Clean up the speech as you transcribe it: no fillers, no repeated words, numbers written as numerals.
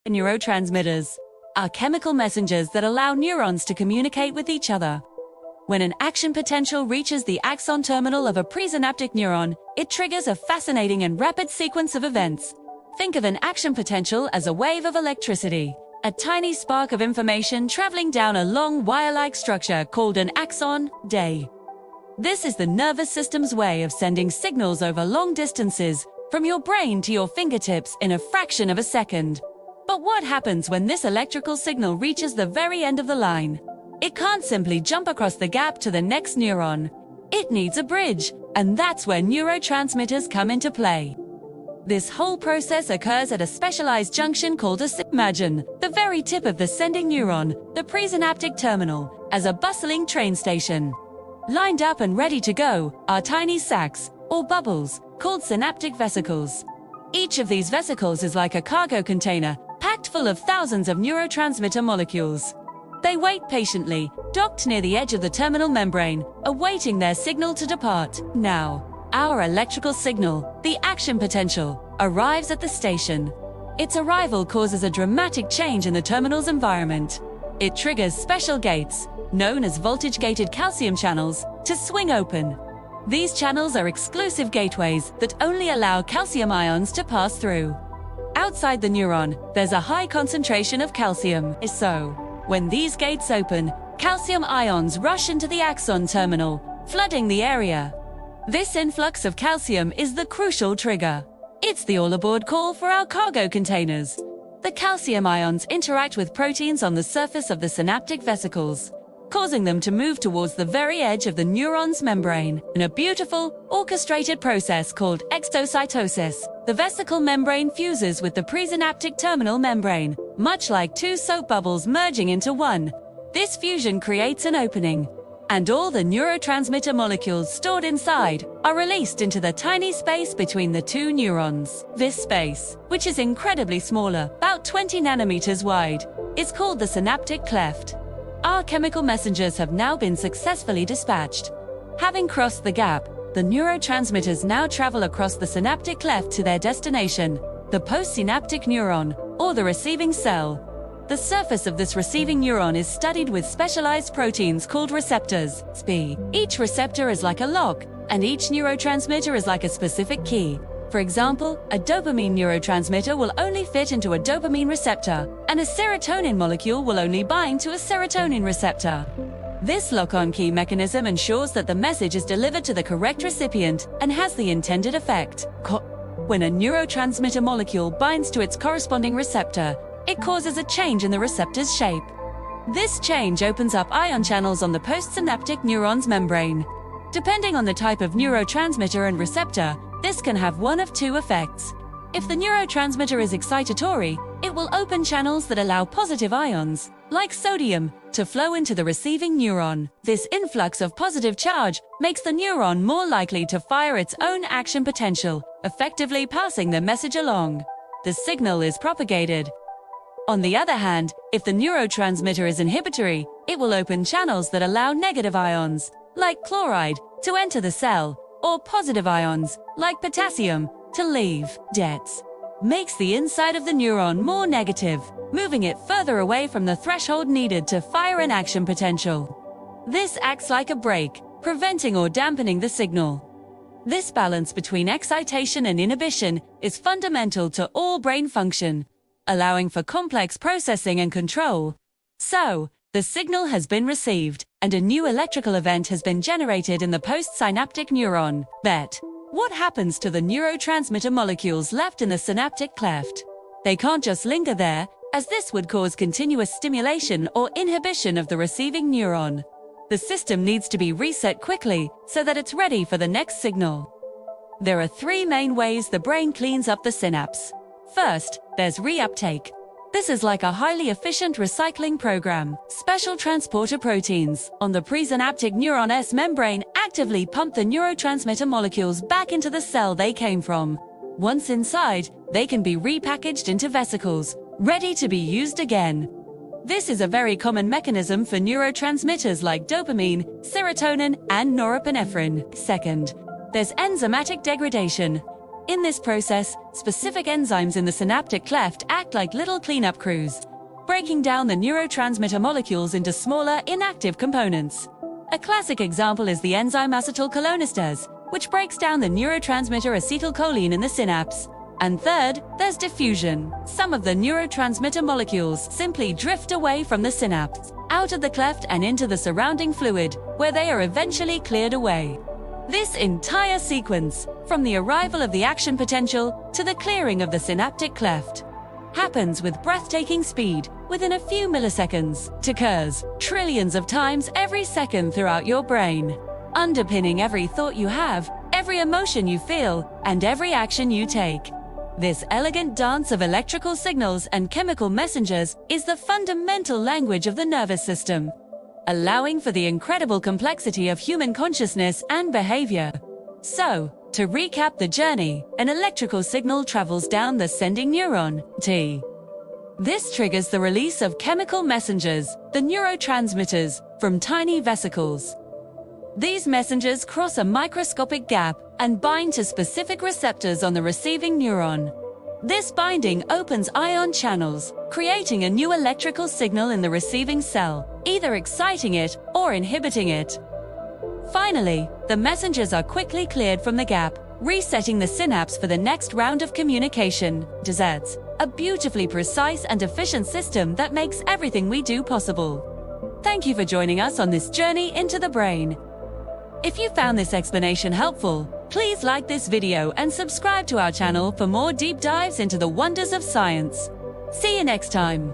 Neurotransmitters are chemical messengers that allow neurons to communicate with each other. When an action potential reaches the axon terminal of a presynaptic neuron, it triggers a fascinating and rapid sequence of events. Think of an action potential as a wave of electricity, a tiny spark of information traveling down a long wire-like structure called an axon day. This is the nervous system's way of sending signals over long distances from your brain to your fingertips in a fraction of a second. But what happens when this electrical signal reaches the very end of the line? It can't simply jump across the gap to the next neuron. It needs a bridge, and that's where neurotransmitters come into play. This whole process occurs at a specialized junction called a Imagine the very tip of the sending neuron, the presynaptic terminal, as a bustling train station. Lined up and ready to go are tiny sacs, or bubbles, called synaptic vesicles. Each of these vesicles is like a cargo container, packed full of thousands of neurotransmitter molecules. They wait patiently, docked near the edge of the terminal membrane, awaiting their signal to depart. Now, our electrical signal, the action potential, arrives at the station. Its arrival causes a dramatic change in the terminal's environment. It triggers special gates, known as voltage-gated calcium channels, to swing open. These channels are exclusive gateways that only allow calcium ions to pass through. Outside the neuron, there's a high concentration of calcium. So, when these gates open, calcium ions rush into the axon terminal, flooding the area. This influx of calcium is the crucial trigger. It's the all-aboard call for our cargo containers. The calcium ions interact with proteins on the surface of the synaptic vesicles, causing them to move towards the very edge of the neuron's membrane. In a beautiful, orchestrated process called exocytosis, the vesicle membrane fuses with the presynaptic terminal membrane, much like two soap bubbles merging into one. This fusion creates an opening, and all the neurotransmitter molecules stored inside are released into the tiny space between the two neurons. This space, which is incredibly smaller, about 20 nanometers wide, is called the synaptic cleft. Our chemical messengers have now been successfully dispatched. Having crossed the gap, the neurotransmitters now travel across the synaptic cleft to their destination, the postsynaptic neuron, or the receiving cell. The surface of this receiving neuron is studied with specialized proteins called receptors, SPI. Each receptor is like a lock, and each neurotransmitter is like a specific key. For example, a dopamine neurotransmitter will only fit into a dopamine receptor, and a serotonin molecule will only bind to a serotonin receptor. This lock-on key mechanism ensures that the message is delivered to the correct recipient and has the intended effect. When a neurotransmitter molecule binds to its corresponding receptor, it causes a change in the receptor's shape. This change opens up ion channels on the postsynaptic neuron's membrane. Depending on the type of neurotransmitter and receptor, this can have one of two effects. If the neurotransmitter is excitatory, it will open channels that allow positive ions, like sodium, to flow into the receiving neuron. This influx of positive charge makes the neuron more likely to fire its own action potential, effectively passing the message along. The signal is propagated. On the other hand, if the neurotransmitter is inhibitory, it will open channels that allow negative ions, like chloride, to enter the cell, or positive ions, like potassium, to leave. Debts makes the inside of the neuron more negative, moving it further away from the threshold needed to fire an action potential. This acts like a brake, preventing or dampening the signal. This balance between excitation and inhibition is fundamental to all brain function, allowing for complex processing and control. So, the signal has been received, and a new electrical event has been generated in the postsynaptic neuron. But what happens to the neurotransmitter molecules left in the synaptic cleft? They can't just linger there, as this would cause continuous stimulation or inhibition of the receiving neuron. The system needs to be reset quickly so that it's ready for the next signal. There are three main ways the brain cleans up the synapse. First, there's reuptake. This is like a highly efficient recycling program. Special transporter proteins on the presynaptic neuron's membrane actively pump the neurotransmitter molecules back into the cell they came from. Once inside, they can be repackaged into vesicles, ready to be used again. This is a very common mechanism for neurotransmitters like dopamine, serotonin, and norepinephrine. Second, there's enzymatic degradation. In this process, specific enzymes in the synaptic cleft act like little cleanup crews, breaking down the neurotransmitter molecules into smaller, inactive components. A classic example is the enzyme acetylcholinesterase, which breaks down the neurotransmitter acetylcholine in the synapse. And third, there's diffusion. Some of the neurotransmitter molecules simply drift away from the synapse, out of the cleft and into the surrounding fluid, where they are eventually cleared away. This entire sequence, from the arrival of the action potential to the clearing of the synaptic cleft, happens with breathtaking speed within a few milliseconds. It occurs trillions of times every second throughout your brain, underpinning every thought you have, every emotion you feel, and every action you take. This elegant dance of electrical signals and chemical messengers is the fundamental language of the nervous system, allowing for the incredible complexity of human consciousness and behavior. So, to recap the journey, an electrical signal travels down the sending neuron, T. This triggers the release of chemical messengers, the neurotransmitters, from tiny vesicles. These messengers cross a microscopic gap and bind to specific receptors on the receiving neuron. This binding opens ion channels, creating a new electrical signal in the receiving cell, either exciting it or inhibiting it. Finally, the messengers are quickly cleared from the gap, resetting the synapse for the next round of communication. Desserts, a beautifully precise and efficient system that makes everything we do possible. Thank you for joining us on this journey into the brain. If you found this explanation helpful, please like this video and subscribe to our channel for more deep dives into the wonders of science. See you next time.